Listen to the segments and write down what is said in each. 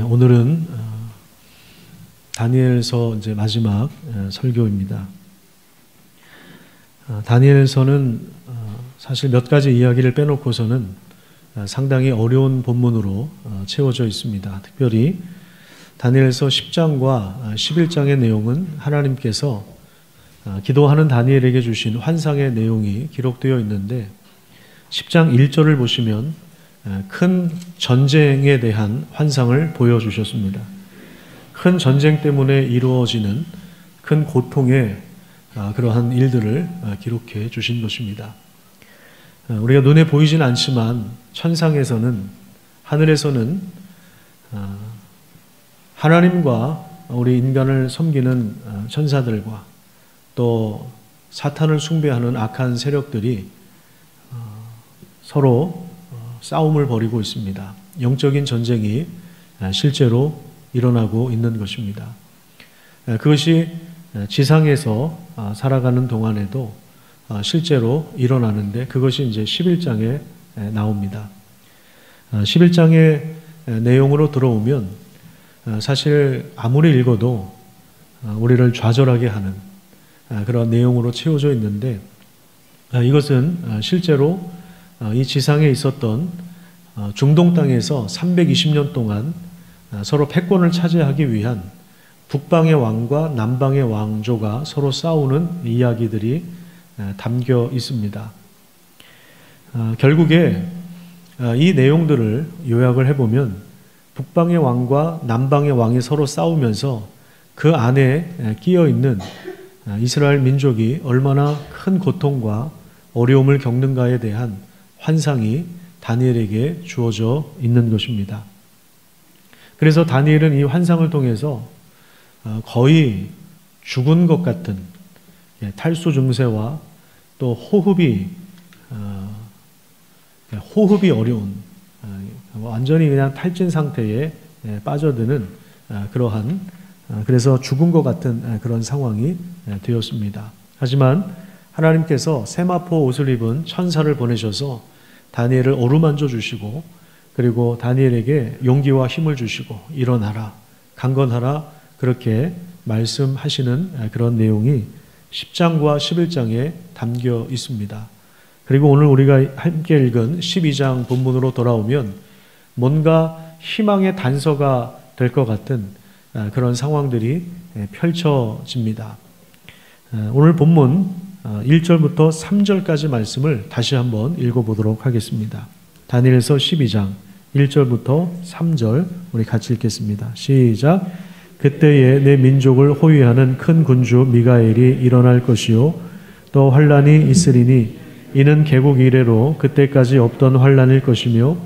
오늘은 다니엘서 이제 마지막 설교입니다. 다니엘서는 사실 몇 가지 이야기를 빼놓고서는 상당히 어려운 본문으로 채워져 있습니다. 특별히 다니엘서 10장과 11장의 내용은 하나님께서 기도하는 다니엘에게 주신 환상의 내용이 기록되어 있는데 10장 1절을 보시면 큰 전쟁에 대한 환상을 보여주셨습니다. 큰 전쟁 때문에 이루어지는 큰 고통의 그러한 일들을 기록해 주신 것입니다. 우리가 눈에 보이진 않지만 천상에서는, 하늘에서는 하나님과 우리 인간을 섬기는 천사들과 또 사탄을 숭배하는 악한 세력들이 서로 싸움을 벌이고 있습니다. 영적인 전쟁이 실제로 일어나고 있는 것입니다. 그것이 지상에서 살아가는 동안에도 실제로 일어나는데 그것이 이제 11장에 나옵니다. 11장의 내용으로 들어오면 사실 아무리 읽어도 우리를 좌절하게 하는 그런 내용으로 채워져 있는데 이것은 실제로 이 지상에 있었던 중동 땅에서 320년 동안 서로 패권을 차지하기 위한 북방의 왕과 남방의 왕조가 서로 싸우는 이야기들이 담겨 있습니다. 결국에 이 내용들을 요약을 해보면 북방의 왕과 남방의 왕이 서로 싸우면서 그 안에 끼어 있는 이스라엘 민족이 얼마나 큰 고통과 어려움을 겪는가에 대한 환상이 다니엘에게 주어져 있는 것입니다. 그래서 다니엘은 이 환상을 통해서 거의 죽은 것 같은 탈수 증세와 또 호흡이 어려운 완전히 그냥 탈진 상태에 빠져드는 그러한 그래서 죽은 것 같은 그런 상황이 되었습니다. 하지만 하나님께서 세마포 옷을 입은 천사를 보내셔서 다니엘을 어루만져 주시고 그리고 다니엘에게 용기와 힘을 주시고 일어나라, 강건하라 그렇게 말씀하시는 그런 내용이 10장과 11장에 담겨 있습니다. 그리고 오늘 우리가 함께 읽은 12장 본문으로 돌아오면 뭔가 희망의 단서가 될 것 같은 그런 상황들이 펼쳐집니다. 오늘 본문 1절부터 3절까지 말씀을 다시 한번 읽어보도록 하겠습니다. 다니엘서 12장 1절부터 3절 우리 같이 읽겠습니다. 시작. 그때에 내 민족을 호위하는 큰 군주 미가엘이 일어날 것이요 또 환란이 있으리니 이는 개국 이래로 그때까지 없던 환란일 것이며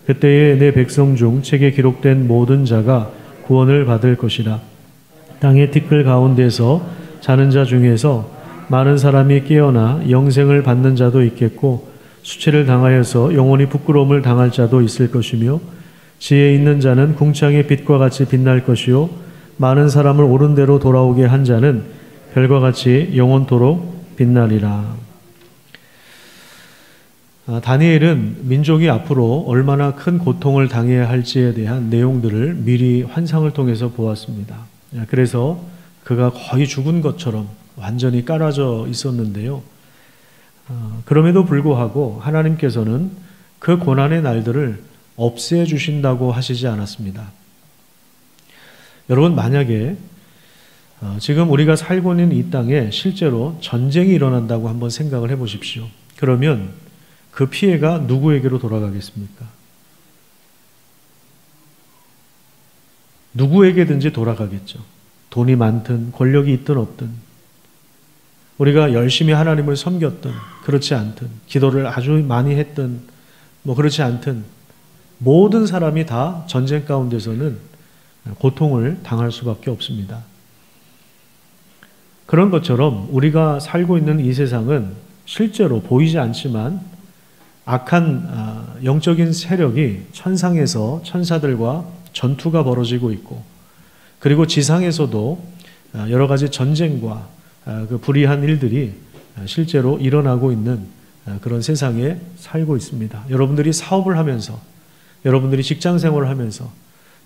그때에 내 백성 중 책에 기록된 모든 자가 구원을 받을 것이라. 땅의 티끌 가운데서 자는 자 중에서 많은 사람이 깨어나 영생을 받는 자도 있겠고 수치를 당하여서 영원히 부끄러움을 당할 자도 있을 것이며 지혜 있는 자는 궁창의 빛과 같이 빛날 것이요 많은 사람을 옳은 대로 돌아오게 한 자는 별과 같이 영원토록 빛나리라. 다니엘은 민족이 앞으로 얼마나 큰 고통을 당해야 할지에 대한 내용들을 미리 환상을 통해서 보았습니다. 그래서 그가 거의 죽은 것처럼 완전히 깔아져 있었는데요. 그럼에도 불구하고 하나님께서는 그 고난의 날들을 없애주신다고 하시지 않았습니다. 여러분, 만약에 지금 우리가 살고 있는 이 땅에 실제로 전쟁이 일어난다고 한번 생각을 해보십시오. 그러면 그 피해가 누구에게로 돌아가겠습니까? 누구에게든지 돌아가겠죠. 돈이 많든 권력이 있든 없든 우리가 열심히 하나님을 섬겼든 그렇지 않든 기도를 아주 많이 했든 그렇지 않든 모든 사람이 다 전쟁 가운데서는 고통을 당할 수밖에 없습니다. 그런 것처럼 우리가 살고 있는 이 세상은 실제로 보이지 않지만 악한 영적인 세력이 천상에서 천사들과 전투가 벌어지고 있고 그리고 지상에서도 여러 가지 전쟁과 그 불의한 일들이 실제로 일어나고 있는 그런 세상에 살고 있습니다. 여러분들이 사업을 하면서, 여러분들이 직장 생활을 하면서,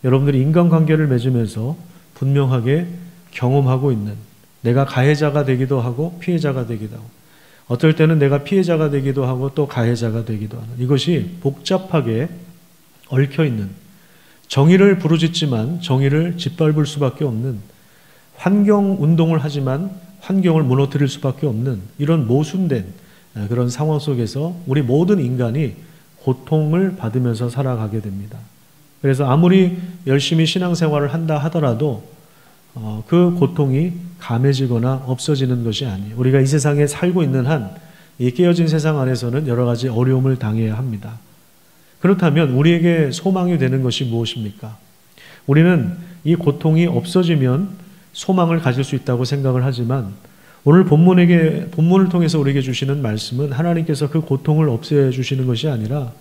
여러분들이 인간관계를 맺으면서 분명하게 경험하고 있는, 내가 가해자가 되기도 하고 피해자가 되기도 하고, 어떨 때는 내가 피해자가 되기도 하고 또 가해자가 되기도 하는, 이것이 복잡하게 얽혀있는, 정의를 부르짖지만 정의를 짓밟을 수밖에 없는, 환경운동을 하지만 환경을 무너뜨릴 수밖에 없는 이런 모순된 그런 상황 속에서 우리 모든 인간이 고통을 받으면서 살아가게 됩니다. 그래서 아무리 열심히 신앙생활을 한다 하더라도 그 고통이 감해지거나 없어지는 것이 아니에요. 우리가 이 세상에 살고 있는 한 이 깨어진 세상 안에서는 여러 가지 어려움을 당해야 합니다. 그렇다면 우리에게 소망이 되는 것이 무엇입니까? 우리는 이 고통이 없어지면 소망을 가질 수 있다고 생각을 하지만 오늘 본문을 통해서 우리에게 주시는 말씀은 하나님께서 그 고통을 없애주시는 것이 아니라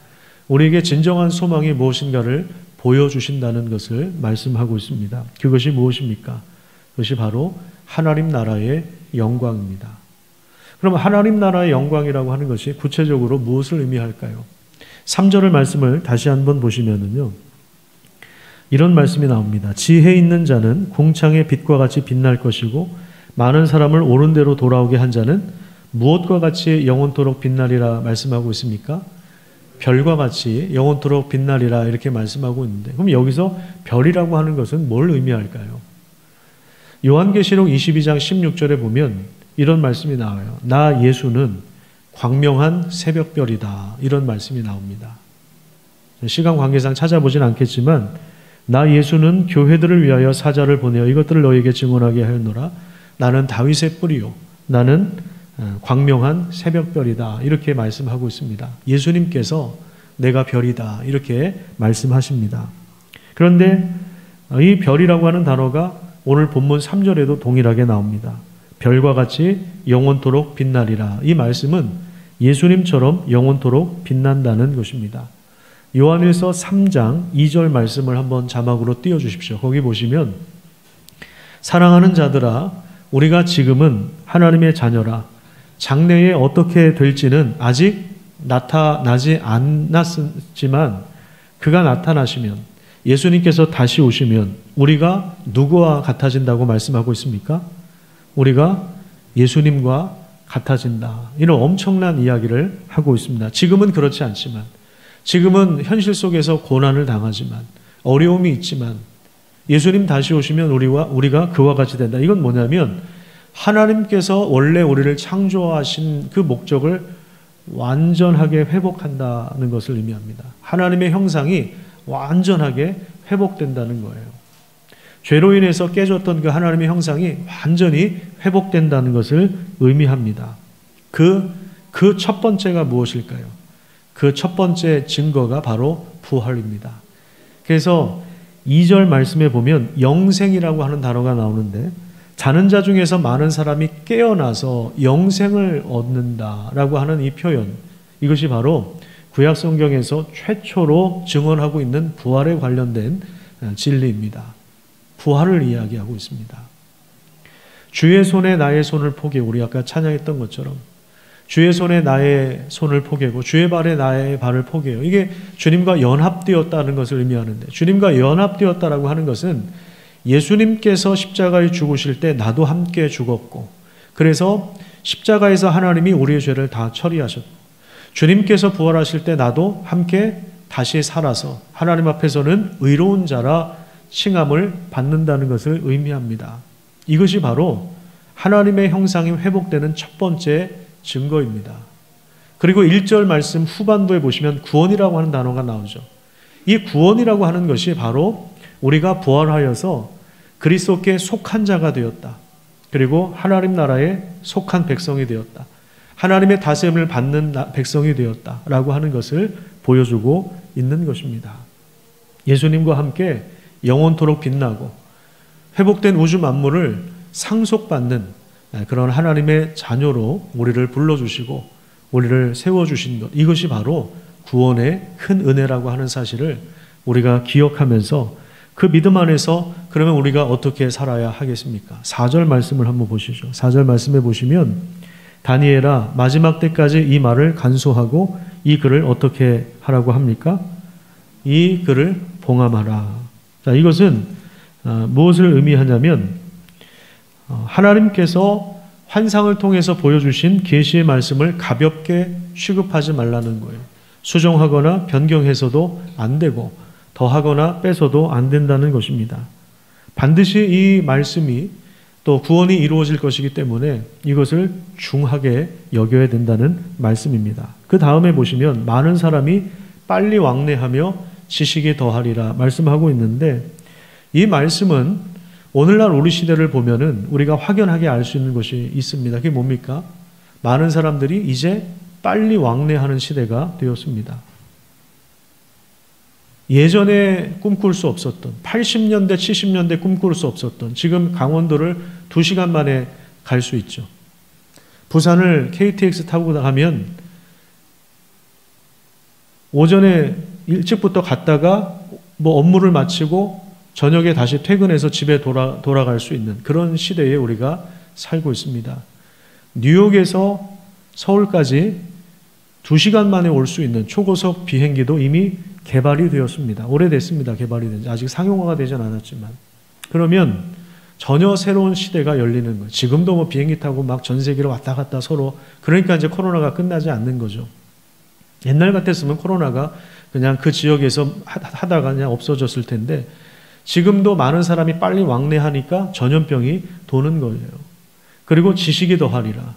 우리에게 진정한 소망이 무엇인가를 보여주신다는 것을 말씀하고 있습니다. 그것이 무엇입니까? 그것이 바로 하나님 나라의 영광입니다. 그럼 하나님 나라의 영광이라고 하는 것이 구체적으로 무엇을 의미할까요? 3절의 말씀을 다시 한번 보시면은요, 이런 말씀이 나옵니다. 지혜 있는 자는 궁창의 빛과 같이 빛날 것이고 많은 사람을 옳은 대로 돌아오게 한 자는 무엇과 같이 영원토록 빛나리라 말씀하고 있습니까? 별과 같이 영원토록 빛나리라 이렇게 말씀하고 있는데, 그럼 여기서 별이라고 하는 것은 뭘 의미할까요? 요한계시록 22장 16절에 보면 이런 말씀이 나와요. 나 예수는 광명한 새벽별이다. 이런 말씀이 나옵니다. 시간 관계상 찾아보진 않겠지만 나 예수는 교회들을 위하여 사자를 보내어 이것들을 너희에게 증언하게 하였노라. 나는 다윗의 뿌리요 나는 광명한 새벽별이다. 이렇게 말씀하고 있습니다. 예수님께서 내가 별이다. 이렇게 말씀하십니다. 그런데 이 별이라고 하는 단어가 오늘 본문 3절에도 동일하게 나옵니다. 별과 같이 영원토록 빛나리라. 이 말씀은 예수님처럼 영원토록 빛난다는 것입니다. 요한일서 3장 2절 말씀을 한번 자막으로 띄워주십시오. 거기 보시면 사랑하는 자들아 우리가 지금은 하나님의 자녀라. 장래에 어떻게 될지는 아직 나타나지 않았지만 그가 나타나시면 예수님께서 다시 오시면 우리가 누구와 같아진다고 말씀하고 있습니까? 우리가 예수님과 같아진다. 이런 엄청난 이야기를 하고 있습니다. 지금은 그렇지 않지만, 지금은 현실 속에서 고난을 당하지만, 어려움이 있지만 예수님 다시 오시면 우리가 그와 같이 된다. 이건 뭐냐면 하나님께서 원래 우리를 창조하신 그 목적을 완전하게 회복한다는 것을 의미합니다. 하나님의 형상이 완전하게 회복된다는 거예요. 죄로 인해서 깨졌던 그 하나님의 형상이 완전히 회복된다는 것을 의미합니다. 그 첫 번째가 무엇일까요? 그 첫 번째 증거가 바로 부활입니다. 그래서 2절 말씀에 보면 영생이라고 하는 단어가 나오는데 자는 자 중에서 많은 사람이 깨어나서 영생을 얻는다라고 하는 이 표현, 이것이 바로 구약 성경에서 최초로 증언하고 있는 부활에 관련된 진리입니다. 부활을 이야기하고 있습니다. 주의 손에 나의 손을 포개, 우리 아까 찬양했던 것처럼 주의 손에 나의 손을 포개고 주의 발에 나의 발을 포개요. 이게 주님과 연합되었다는 것을 의미하는데, 주님과 연합되었다라고 하는 것은 예수님께서 십자가에 죽으실 때 나도 함께 죽었고, 그래서 십자가에서 하나님이 우리의 죄를 다 처리하셨고, 주님께서 부활하실 때 나도 함께 다시 살아서 하나님 앞에서는 의로운 자라 칭함을 받는다는 것을 의미합니다. 이것이 바로 하나님의 형상이 회복되는 첫 번째 증거입니다. 그리고 1절 말씀 후반부에 보시면 구원이라고 하는 단어가 나오죠. 이 구원이라고 하는 것이 바로 우리가 부활하여서 그리스도께 속한 자가 되었다. 그리고 하나님 나라에 속한 백성이 되었다. 하나님의 다스림을 받는 백성이 되었다라고 하는 것을 보여주고 있는 것입니다. 예수님과 함께 영원토록 빛나고 회복된 우주 만물을 상속받는 그런 하나님의 자녀로 우리를 불러주시고 우리를 세워주신 것, 이것이 바로 구원의 큰 은혜라고 하는 사실을 우리가 기억하면서 그 믿음 안에서 그러면 우리가 어떻게 살아야 하겠습니까? 4절 말씀을 한번 보시죠. 4절 말씀에 보시면 다니엘아 마지막 때까지 이 말을 간수하고 이 글을 어떻게 하라고 합니까? 이 글을 봉함하라. 자, 이것은 무엇을 의미하냐면 하나님께서 환상을 통해서 보여주신 계시의 말씀을 가볍게 취급하지 말라는 거예요. 수정하거나 변경해서도 안 되고 더하거나 빼서도 안 된다는 것입니다. 반드시 이 말씀이 또 구원이 이루어질 것이기 때문에 이것을 중하게 여겨야 된다는 말씀입니다. 그 다음에 보시면 많은 사람이 빨리 왕래하며 지식이 더하리라 말씀하고 있는데, 이 말씀은 오늘날 우리 시대를 보면은 우리가 확연하게 알 수 있는 것이 있습니다. 그게 뭡니까? 많은 사람들이 이제 빨리 왕래하는 시대가 되었습니다. 예전에 꿈꿀 수 없었던, 80년대, 70년대 꿈꿀 수 없었던, 지금 강원도를 2시간 만에 갈 수 있죠. 부산을 KTX 타고 가면 오전에 일찍부터 갔다가 뭐 업무를 마치고 저녁에 다시 퇴근해서 집에 돌아갈 수 있는 그런 시대에 우리가 살고 있습니다. 뉴욕에서 서울까지 2시간 만에 올 수 있는 초고속 비행기도 이미 개발이 되었습니다. 오래됐습니다. 개발이 된 지. 아직 상용화가 되진 않았지만. 그러면 전혀 새로운 시대가 열리는 거예요. 지금도 뭐 비행기 타고 막 전 세계를 왔다 갔다 서로, 그러니까 이제 코로나가 끝나지 않는 거죠. 옛날 같았으면 코로나가 그냥 그 지역에서 하다가 그냥 없어졌을 텐데, 지금도 많은 사람이 빨리 왕래하니까 전염병이 도는 거예요. 그리고 지식이 더하리라.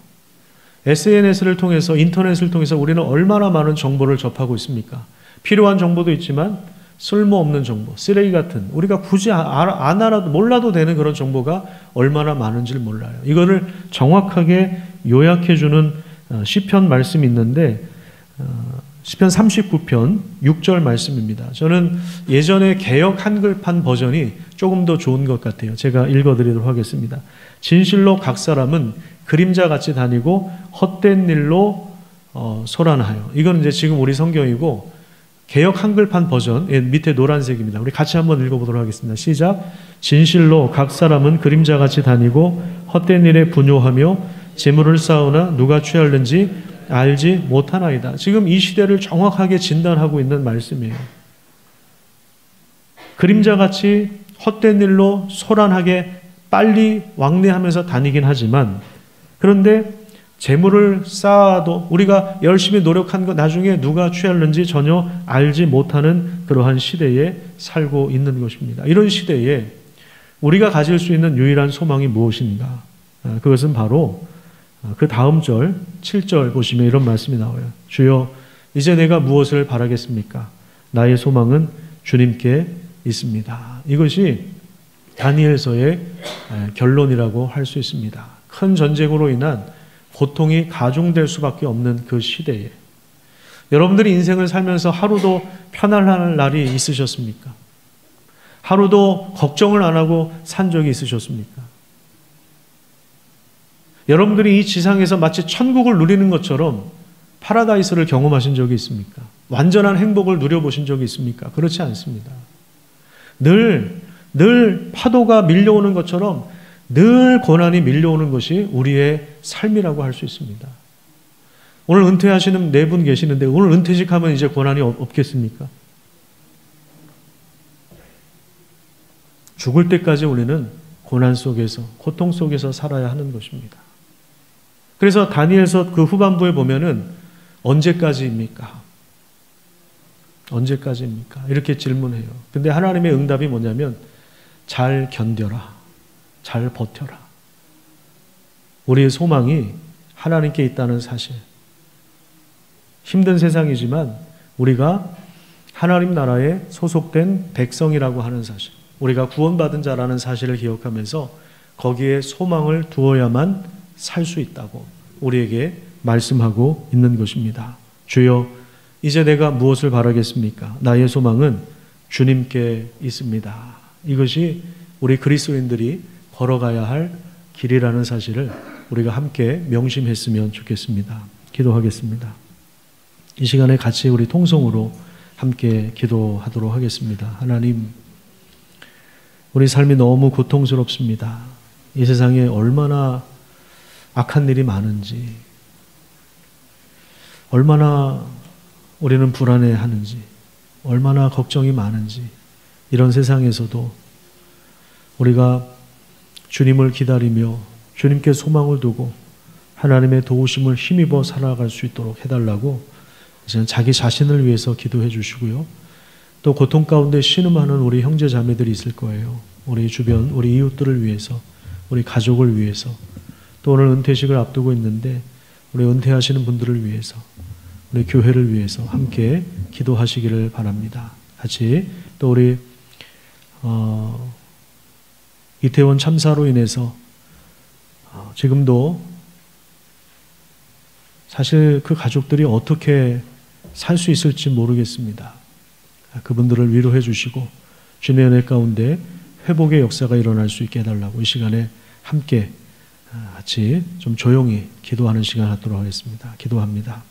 SNS를 통해서, 인터넷을 통해서 우리는 얼마나 많은 정보를 접하고 있습니까? 필요한 정보도 있지만 쓸모없는 정보, 쓰레기 같은, 우리가 굳이 안 알아도 몰라도 되는 그런 정보가 얼마나 많은지를 몰라요. 이거를 정확하게 요약해주는 시편 말씀이 있는데, 시편 39편 6절 말씀입니다. 저는 예전에 개역 한글판 버전이 조금 더 좋은 것 같아요. 제가 읽어드리도록 하겠습니다. 진실로 각 사람은 그림자같이 다니고 헛된 일로 소란하여. 이건 이제 지금 우리 성경이고, 개역 한글판 버전 밑에 노란색입니다. 우리 같이 한번 읽어보도록 하겠습니다. 시작. 진실로 각 사람은 그림자같이 다니고 헛된 일에 분요하며 재물을 쌓으나 누가 취하는지 알지 못하나이다. 지금 이 시대를 정확하게 진단하고 있는 말씀이에요. 그림자같이 헛된 일로 소란하게 빨리 왕래하면서 다니긴 하지만, 그런데 재물을 쌓아도 우리가 열심히 노력한 것 나중에 누가 취하는지 전혀 알지 못하는 그러한 시대에 살고 있는 것입니다. 이런 시대에 우리가 가질 수 있는 유일한 소망이 무엇인가? 그것은 바로 그 다음 절 7절 보시면 이런 말씀이 나와요. 주여 이제 내가 무엇을 바라겠습니까? 나의 소망은 주님께 있습니다. 이것이 다니엘서의 결론이라고 할 수 있습니다. 큰 전쟁으로 인한 고통이 가중될 수밖에 없는 그 시대에 여러분들이 인생을 살면서 하루도 편안할 날이 있으셨습니까? 하루도 걱정을 안 하고 산 적이 있으셨습니까? 여러분들이 이 지상에서 마치 천국을 누리는 것처럼 파라다이스를 경험하신 적이 있습니까? 완전한 행복을 누려보신 적이 있습니까? 그렇지 않습니다. 늘 파도가 밀려오는 것처럼 늘 고난이 밀려오는 것이 우리의 삶이라고 할 수 있습니다. 오늘 은퇴하시는 4분 계시는데 오늘 은퇴식하면 이제 고난이 없겠습니까? 죽을 때까지 우리는 고난 속에서, 고통 속에서 살아야 하는 것입니다. 그래서 다니엘서 그 후반부에 보면은 언제까지입니까? 언제까지입니까? 이렇게 질문해요. 근데 하나님의 응답이 뭐냐면 잘 견뎌라. 잘 버텨라. 우리의 소망이 하나님께 있다는 사실. 힘든 세상이지만 우리가 하나님 나라에 소속된 백성이라고 하는 사실, 우리가 구원받은 자라는 사실을 기억하면서 거기에 소망을 두어야만 살 수 있다고 우리에게 말씀하고 있는 것입니다. 주여 이제 내가 무엇을 바라겠습니까? 나의 소망은 주님께 있습니다. 이것이 우리 그리스도인들이 걸어가야 할 길이라는 사실을 우리가 함께 명심했으면 좋겠습니다. 기도하겠습니다. 이 시간에 같이 우리 통성으로 함께 기도하도록 하겠습니다. 하나님, 우리 삶이 너무 고통스럽습니다. 이 세상에 얼마나 악한 일이 많은지, 얼마나 우리는 불안해하는지, 얼마나 걱정이 많은지 이런 세상에서도 우리가 주님을 기다리며 주님께 소망을 두고 하나님의 도우심을 힘입어 살아갈 수 있도록 해달라고 이제는 자기 자신을 위해서 기도해 주시고요. 또 고통 가운데 신음하는 우리 형제 자매들이 있을 거예요. 우리 주변, 우리 이웃들을 위해서, 우리 가족을 위해서, 또 오늘 은퇴식을 앞두고 있는데 우리 은퇴하시는 분들을 위해서, 우리 교회를 위해서 함께 기도하시기를 바랍니다. 같이 또 우리 이태원 참사로 인해서 지금도 사실 그 가족들이 어떻게 살 수 있을지 모르겠습니다. 그분들을 위로해 주시고 주님의 은혜 가운데 회복의 역사가 일어날 수 있게 해달라고 이 시간에 함께 같이 좀 조용히 기도하는 시간 갖도록 하겠습니다. 기도합니다.